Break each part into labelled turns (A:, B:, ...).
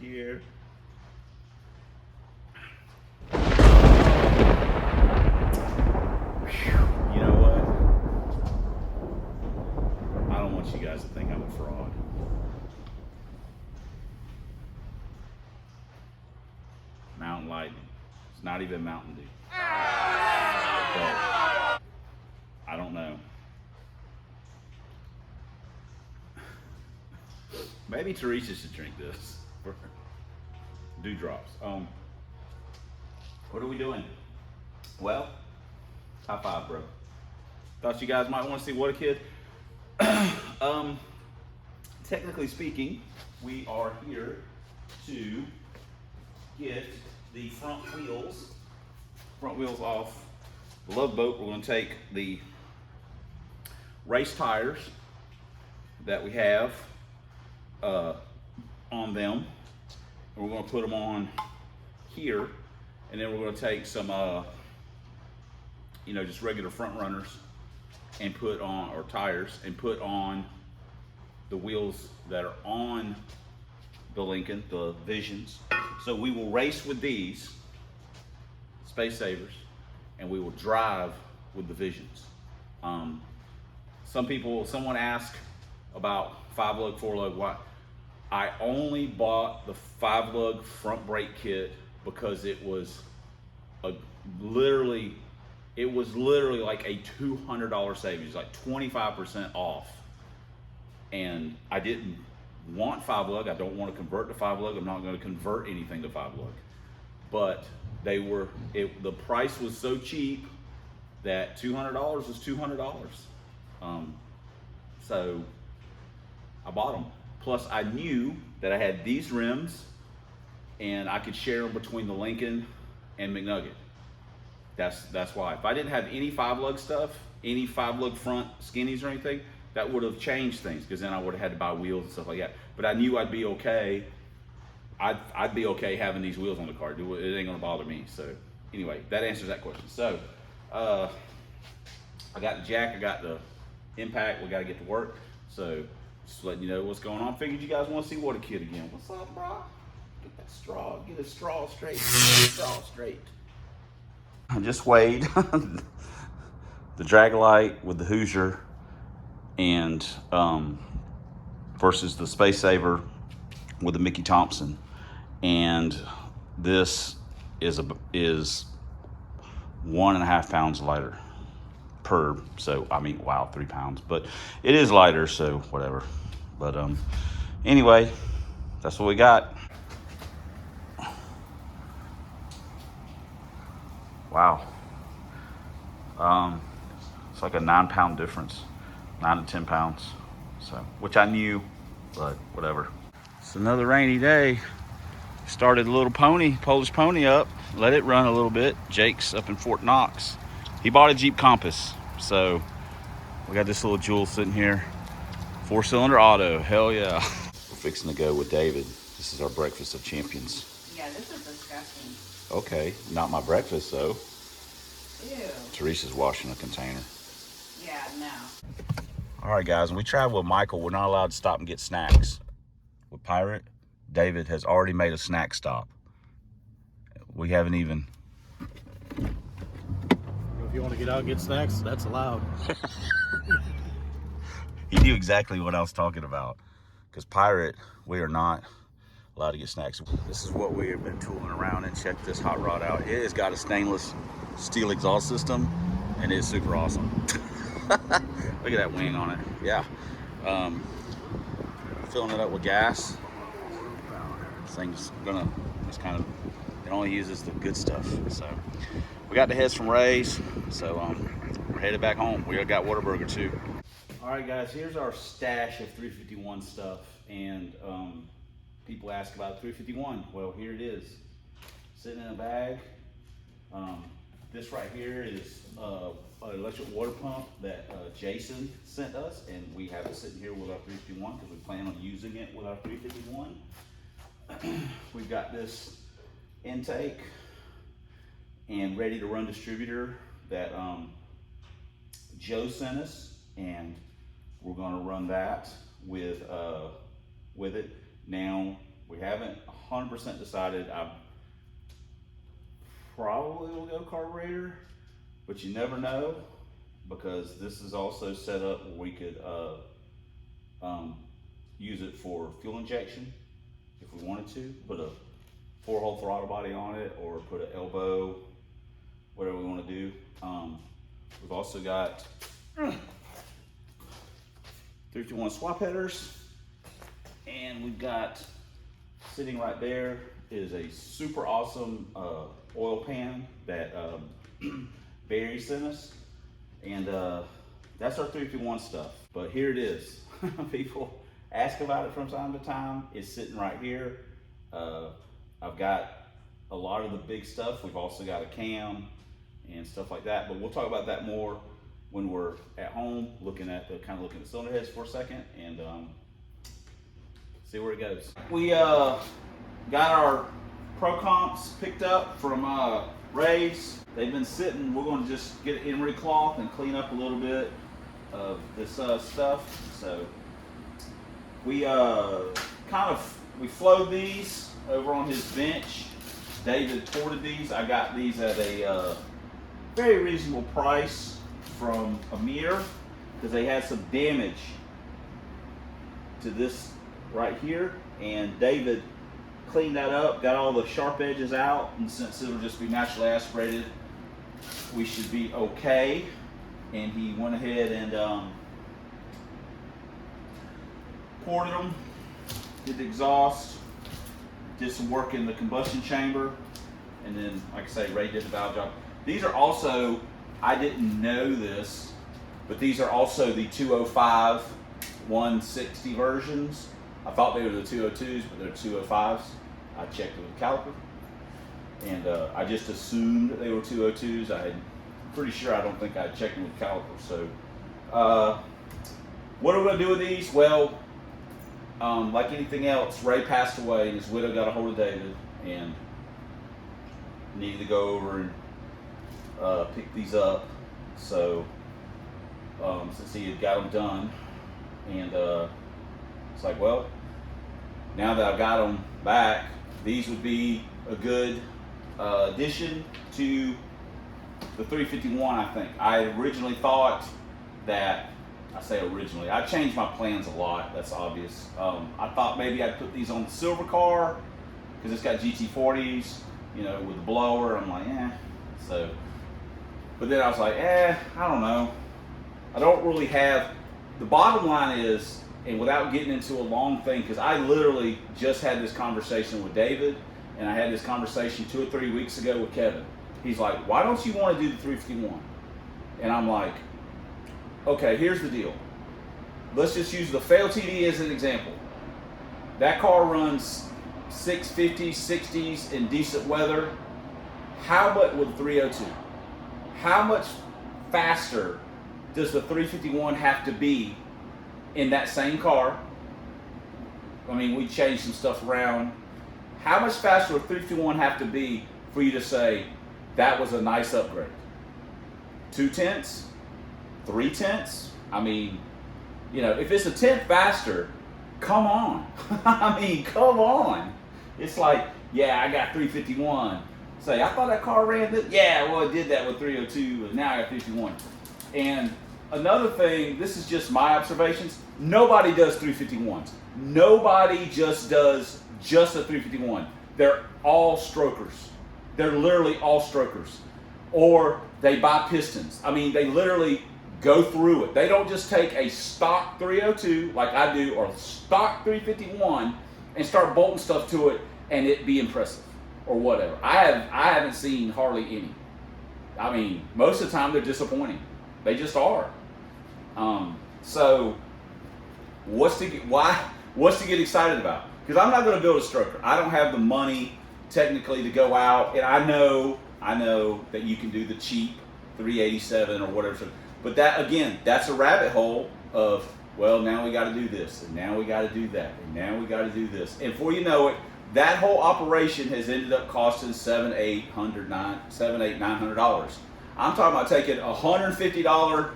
A: here. You know what? I don't want you guys to think I'm a fraud. Mountain Lightning. It's not even Mountain Dew. But I don't know. Maybe Teresa should drink this. Dewdrops. What are we doing? Well, high five, bro. Thought you guys might want to see What a Kid. Technically speaking, we are here to get the front wheels off the Love Boat. We're going to take the race tires that we have on them, and we're going to put them on here, and then we're going to take some just regular front runners and put on, or tires, and put on the wheels that are on the Lincoln, the Visions. So we will race with these Space Savers, and we will drive with the Visions. Someone asked about 5-lug, 4-lug, why? I only bought the 5-lug front brake kit because it was literally like a $200 savings, like 25% off. And I didn't want 5-lug. I don't want to convert to 5-lug. I'm not going to convert anything to 5-lug. But the price was so cheap that $200 was $200. So I bought them. Plus I knew that I had these rims and I could share them between the Lincoln and McNugget. That's why. If I didn't have any 5-lug stuff, any 5-lug front skinnies or anything, that would have changed things, because then I would have had to buy wheels and stuff like that. But I knew I'd be okay. I'd be okay having these wheels on the car. It ain't gonna bother me. So anyway, that answers that question. So I got the jack, I got the impact. We got to get to work. So just letting you know what's going on. Figured you guys want to see What a Kid again. What's up, bro? Get that straw. Get a straw straight. Get a straw straight. I just weighed the Dragonite with the Hoosier and versus the Space Saver with the Mickey Thompson, and this is 1.5 pounds lighter per, so I mean, wow, 3 pounds, but it is lighter, so whatever. But anyway, that's what we got. Wow. It's like a 9-pound difference, 9 to 10 pounds. So, which I knew, but whatever. It's another rainy day. Started a little Polish pony up, let it run a little bit. Jake's up in Fort Knox. He bought a Jeep Compass. So we got this little jewel sitting here. 4-cylinder auto, hell yeah. We're fixing to go with David. This is our breakfast of champions.
B: Yeah, this is disgusting.
A: Okay, not my breakfast though.
B: Ew.
A: Teresa's washing a container.
B: Yeah, no.
A: All right, guys, when we travel with Michael, we're not allowed to stop and get snacks. With Pirate, David has already made a snack stop. We haven't even.
C: If you want to get out and get snacks, that's allowed.
A: He knew exactly what I was talking about. Because Pirate, we are not allowed to get snacks. This is what we have been tooling around, and check this hot rod out. It has got a stainless steel exhaust system, and it's super awesome. Look at that wing on it. Yeah. Filling it up with gas. This thing's gonna, it's kind of, it only uses the good stuff. So we got the heads from Ray's, so we're headed back home. We got Whataburger too. All right, guys, here's our stash of 351 stuff, and people ask about 351. Well, here it is, sitting in a bag. This right here is an electric water pump that Jason sent us, and we have it sitting here with our 351 because we plan on using it with our 351. We've got this intake and ready to run distributor that Joe sent us, and we're going to run that with it. Now, we haven't 100% decided I probably will go carburetor, but you never know, because this is also set up where we could use it for fuel injection if we wanted to, put a 4-hole throttle body on it, or put an elbow, whatever we want to do. We've also got 351 swap headers, and we've got, sitting right there is a super awesome oil pan that Barry sent us, and that's our 351 stuff. But here it is. People ask about it from time to time. It's sitting right here. I've got a lot of the big stuff. We've also got a cam and stuff like that, but we'll talk about that more when we're at home, looking at the cylinder heads for a second, and see where it goes. We got our Pro Comps picked up from Ray's. They've been sitting. We're going to just get it in recloth and clean up a little bit of this stuff. So we we flowed these over on his bench. David ported these. I got these at a very reasonable price from Amir, because they had some damage to this right here, and David cleaned that up, got all the sharp edges out, and since it'll just be naturally aspirated, we should be okay. And he went ahead and ported them, did the exhaust, did some work in the combustion chamber, and then, like I say, Ray did the valve job. These are also, I didn't know this, but these are also the 205 160 versions. I thought they were the 202s, but they're 205s. I checked with the caliper, and I just assumed that they were 202s. I'm pretty sure, I don't think I checked them with the caliper. So what are we going to do with these? Well, like anything else, Ray passed away and his widow got a hold of David and needed to go over and pick these up. So since he had got them done, and it's like, well, now that I've got them back, these would be a good addition to the 351, I think. I originally thought that, I say originally, I changed my plans a lot, that's obvious. I thought maybe I'd put these on the silver car, because it's got GT40s, you know, with the blower. I'm like, so, but then I was like, I don't know. I don't really have, the bottom line is, and without getting into a long thing, because I literally just had this conversation with David, and I had this conversation 2 or 3 weeks ago with Kevin. He's like, why don't you want to do the 351? And I'm like, okay, here's the deal. Let's just use the Fail TD as an example. That car runs 650s, 60s in decent weather. How much with 302? How much faster does the 351 have to be in that same car? I mean, we changed some stuff around. How much faster would 351 have to be for you to say that was a nice upgrade? 0.2? 0.3? I mean, you know, if it's a tenth faster, come on. I mean, come on. It's like, yeah, I got 351. Say, I thought that car ran this. Yeah, well, it did that with 302, but now I got 351. And another thing, this is just my observations, nobody does 351s. Nobody just does just a 351. They're all strokers. They're literally all strokers. Or they buy pistons. I mean, they literally go through it. They don't just take a stock 302 like I do, or stock 351 and start bolting stuff to it and it be impressive or whatever. I haven't seen hardly any. I mean, most of the time they're disappointing. They just are. So what's to get excited about? Because I'm not going to build a stroker. I don't have the money technically to go out, and I know that you can do the cheap 387 or whatever. But that, again, that's a rabbit hole of, well, now we got to do this, and now we got to do that, and now we got to do this. And before you know it, that whole operation has ended up costing $700, $900. I'm talking about taking a $150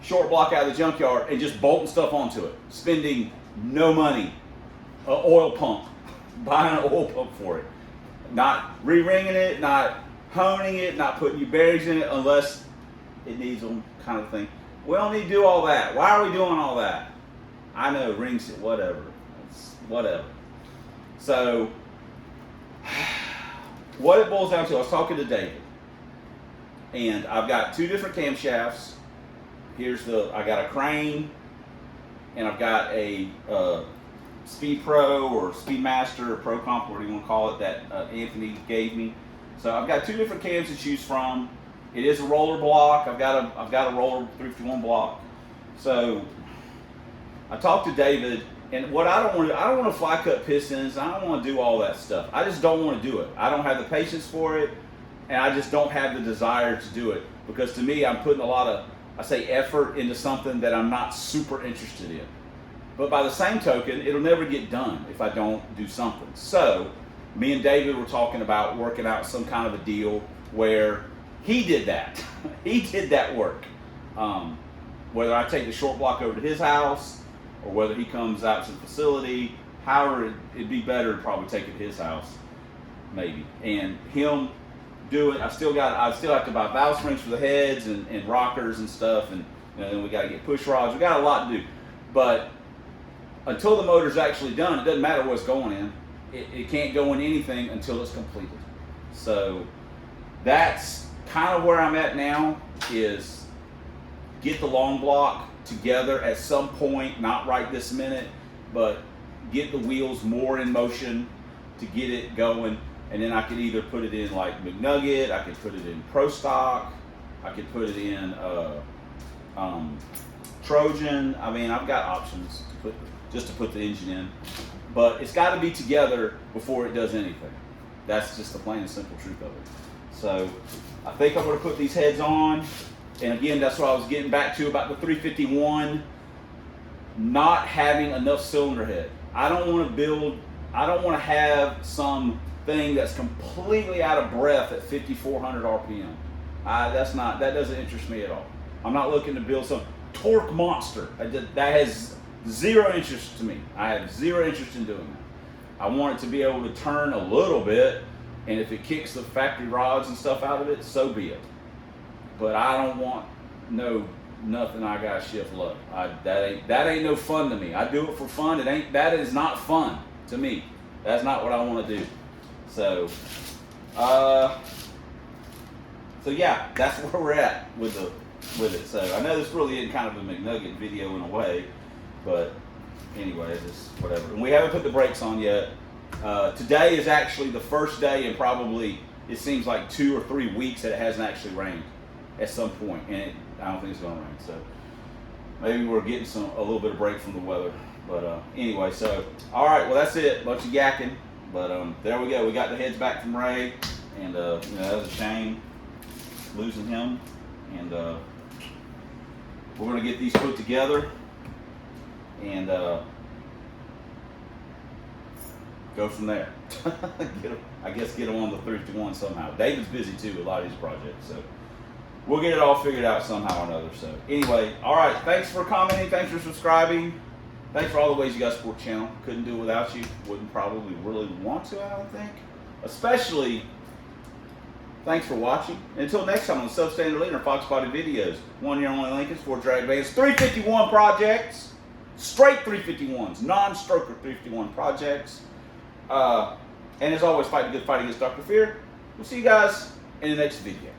A: short block out of the junkyard and just bolting stuff onto it, spending no money, oil pump, buying an oil pump for it. Not re-ringing it, not honing it, not putting your bearings in it unless it needs them, kind of thing. We don't need to do all that. Why are we doing all that? I know, rings it, whatever. It's whatever. So, what it boils down to, I was talking to David, and I've got 2 different camshafts. I got a crane, and I've got a Speed Pro or Speed Master or Pro Comp, whatever you want to call it, that Anthony gave me. So I've got 2 different cams to choose from. It is a roller block. I've got a roller 351 block. So I talked to David, and what I don't want to fly cut pistons. I don't want to do all that stuff. I just don't want to do it. I don't have the patience for it, and I just don't have the desire to do it, because to me, I'm putting a lot of, I say, effort into something that I'm not super interested in. But by the same token, it'll never get done if I don't do something. So me and David were talking about working out some kind of a deal where he did that. He did that work. Whether I take the short block over to his house or whether he comes out to the facility, however, it'd be better to probably take it to his house, maybe. And him do it. I still have to buy valve springs for the heads and rockers and stuff, and then we got to get push rods. We got a lot to do. But until the motor's actually done, it doesn't matter what's going in. It can't go in anything until it's completed. So that's kind of where I'm at now, is get the long block together at some point, not right this minute, but get the wheels more in motion to get it going. And then I could either put it in like McNugget, I could put it in Pro Stock, I could put it in Trojan. I mean, I've got options to put the engine in, but it's got to be together before it does anything. That's just the plain and simple truth of it. So I think I'm going to put these heads on, and again, that's what I was getting back to about the 351 not having enough cylinder head. I don't want to have some thing that's completely out of breath at 5,400 RPM. That doesn't interest me at all. I'm not looking to build some torque monster. That has zero interest to me. I have zero interest in doing that. I want it to be able to turn a little bit, and if it kicks the factory rods and stuff out of it, so be it. But I don't want nothing I gotta shift low. That ain't no fun to me. I do it for fun. That is not fun to me. That's not what I want to do. So yeah, that's where we're at with it. So I know this really isn't kind of a McNugget video in a way, but anyway, it's whatever. And we haven't put the brakes on yet. Today is actually the first day in probably, it seems like 2 or 3 weeks that it hasn't actually rained at some point, and I don't think it's going to rain. So maybe we're getting a little bit of break from the weather. But anyway, so all right, well that's it. Bunch of yakking, but there we go. We got the heads back from Ray, and that was a shame losing him. And we're going to get these put together and go from there. Get them on the 351 somehow. David's busy too with a lot of these projects, so we'll get it all figured out somehow or another. So anyway, all right, thanks for commenting, thanks for subscribing, thanks for all the ways you guys support the channel. Couldn't do it without you. Wouldn't probably really want to, I don't think. Especially, thanks for watching. And until next time on the Substandard Leader Fox Body Videos. 1 year only Lincolns, 4 drag vans, 351 projects, straight 351s, non-stroker 351 projects. And as always, fight the good fight against Dr. Fear. We'll see you guys in the next video.